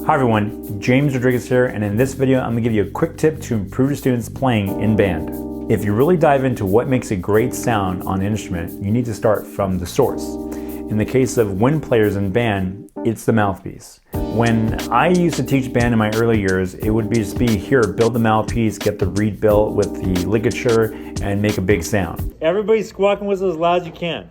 Hi everyone, James Rodriguez here, and in this video I'm going to give you a quick tip to improve your students playing in band. If you really dive into what makes a great sound on an instrument, you need to start from the source. In the case of wind players in band, it's the mouthpiece. When I used to teach band in my early years, it would just be here, build the mouthpiece, get the reed built with the ligature, and make a big sound. Everybody squawk and whistle as loud as you can.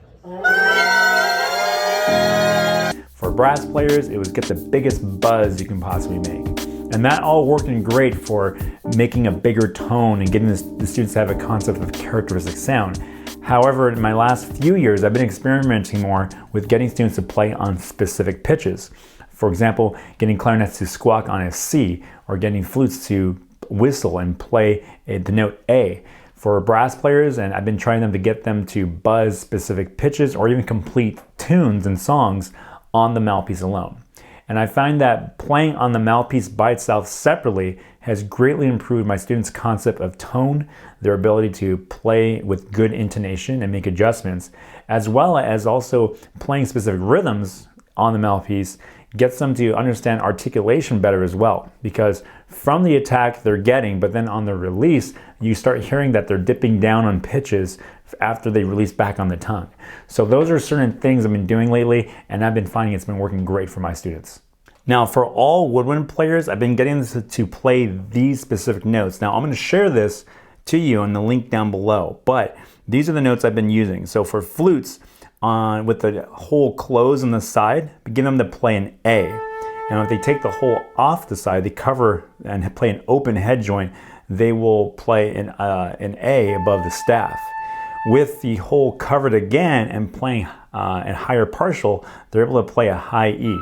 For brass players, it was get the biggest buzz you can possibly make. And that all working great for making a bigger tone and getting the students to have a concept of characteristic sound. However, in my last few years, I've been experimenting more with getting students to play on specific pitches. For example, getting clarinets to squawk on a C, or getting flutes to whistle and play the note A. For brass players, and I've been trying them to get them to buzz specific pitches or even complete tunes and songs on the mouthpiece alone. And I find that playing on the mouthpiece by itself separately has greatly improved my students' concept of tone, their ability to play with good intonation and make adjustments, as well as also playing specific rhythms on the mouthpiece gets them to understand articulation better as well. Because from the attack they're getting, but then on the release, you start hearing that they're dipping down on pitches after they release back on the tongue. So those are certain things I've been doing lately, and I've been finding it's been working great for my students. Now, for all woodwind players, I've been getting them to play these specific notes. Now, I'm going to share this to you in the link down below, but these are the notes I've been using. So for flutes, with the hole closed on the side, begin them to play an A. And if they take the hole off the side, they cover and play an open head joint, they will play an A above the staff. With the hole covered again and playing a higher partial, they're able to play a high E.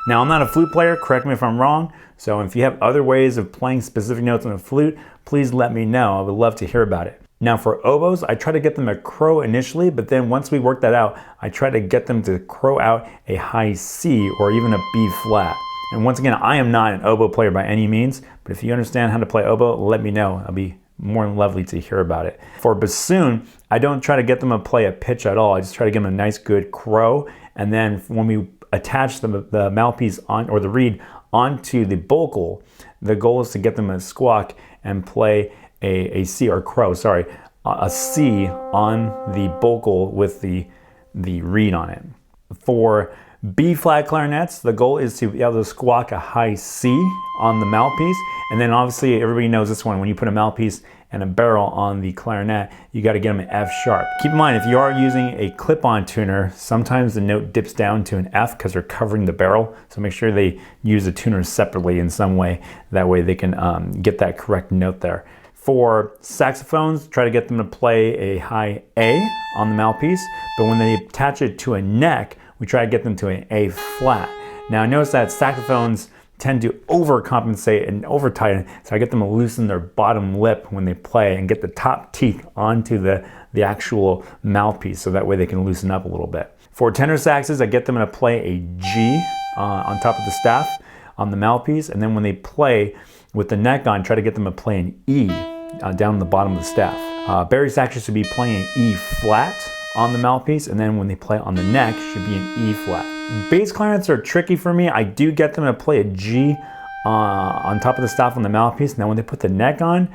Now, I'm not a flute player, correct me if I'm wrong, so if you have other ways of playing specific notes on a flute, please let me know. I would love to hear about it. Now for oboes, I try to get them to crow initially, but then once we work that out, I try to get them to crow out a high C or even a B flat. And once again, I am not an oboe player by any means, but if you understand how to play oboe, let me know. I'll be more than lovely to hear about it. For bassoon, I don't try to get them to play a pitch at all. I just try to give them a nice good crow, and then when we attach the mouthpiece on, or the reed onto the bocal, the goal is to get them to squawk and play a C, or crow, sorry, a C on the bocal with the reed on it. For B flat clarinets, the goal is to be able to squawk a high C on the mouthpiece, and then obviously everybody knows this one, when you put a mouthpiece and a barrel on the clarinet, you got to get them an F sharp. Keep in mind, if you are using a clip-on tuner, sometimes the note dips down to an F because they're covering the barrel, so make sure they use the tuners separately in some way, that way they can get that correct note there. For saxophones, try to get them to play a high A on the mouthpiece, but when they attach it to a neck, we try to get them to an A flat. Now notice that saxophones tend to overcompensate and over-tighten, so I get them to loosen their bottom lip when they play and get the top teeth onto the actual mouthpiece, so that way they can loosen up a little bit. For tenor saxes, I get them to play a G on top of the staff on the mouthpiece, and then when they play with the neck on, try to get them to play an E down the bottom of the staff. Baritone saxes should be playing an E flat on the mouthpiece, and then when they play on the neck, should be an E flat. Bass clarinets are tricky for me. I do get them to play a G on top of the staff on the mouthpiece. Now when they put the neck on,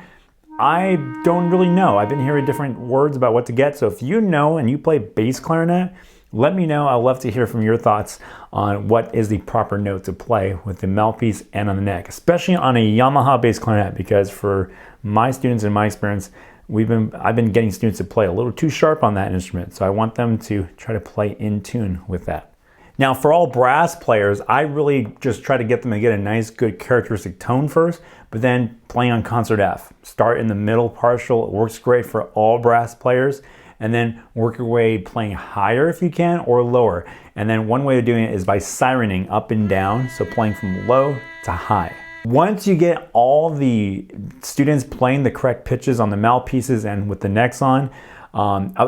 I don't really know. I've been hearing different words about what to get, so if you know and you play bass clarinet, let me know. I'd love to hear from your thoughts on what is the proper note to play with the mouthpiece and on the neck, especially on a Yamaha bass clarinet, because for my students, in my experience, I've been getting students to play a little too sharp on that instrument, so I want them to try to play in tune with that. Now for all brass players, I really just try to get them to get a nice good characteristic tone first, but then playing on concert F. Start in the middle partial, it works great for all brass players, and then work your way playing higher if you can, or lower. And then one way of doing it is by sirening up and down, so playing from low to high. Once you get all the students playing the correct pitches on the mouthpieces and with the necks on,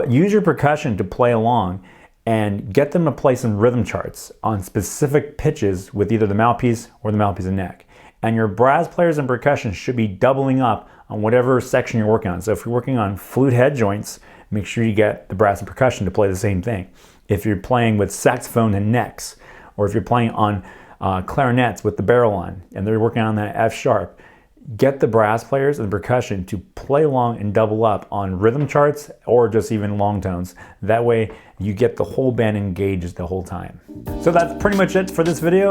use your percussion to play along and get them to play some rhythm charts on specific pitches with either the mouthpiece or the mouthpiece and neck. And your brass players and percussion should be doubling up on whatever section you're working on. So if you're working on flute head joints, make sure you get the brass and percussion to play the same thing. If you're playing with saxophone and necks, or if you're playing on clarinets with the barrel on, and they're working on that F sharp. Get the brass players and the percussion to play along and double up on rhythm charts or just even long tones. That way you get the whole band engaged the whole time. So that's pretty much it for this video.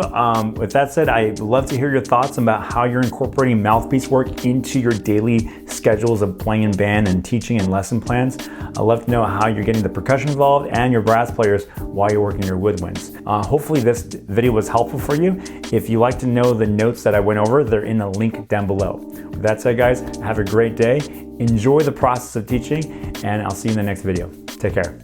With that said, I'd love to hear your thoughts about how you're incorporating mouthpiece work into your daily schedules of playing in band and teaching and lesson plans. I'd love to know how you're getting the percussion involved and your brass players while you're working your woodwinds. Hopefully this video was helpful for you. If you like to know the notes that I went over, they're in the link down below. With that said, guys, have a great day. Enjoy the process of teaching, and I'll see you in the next video. Take care.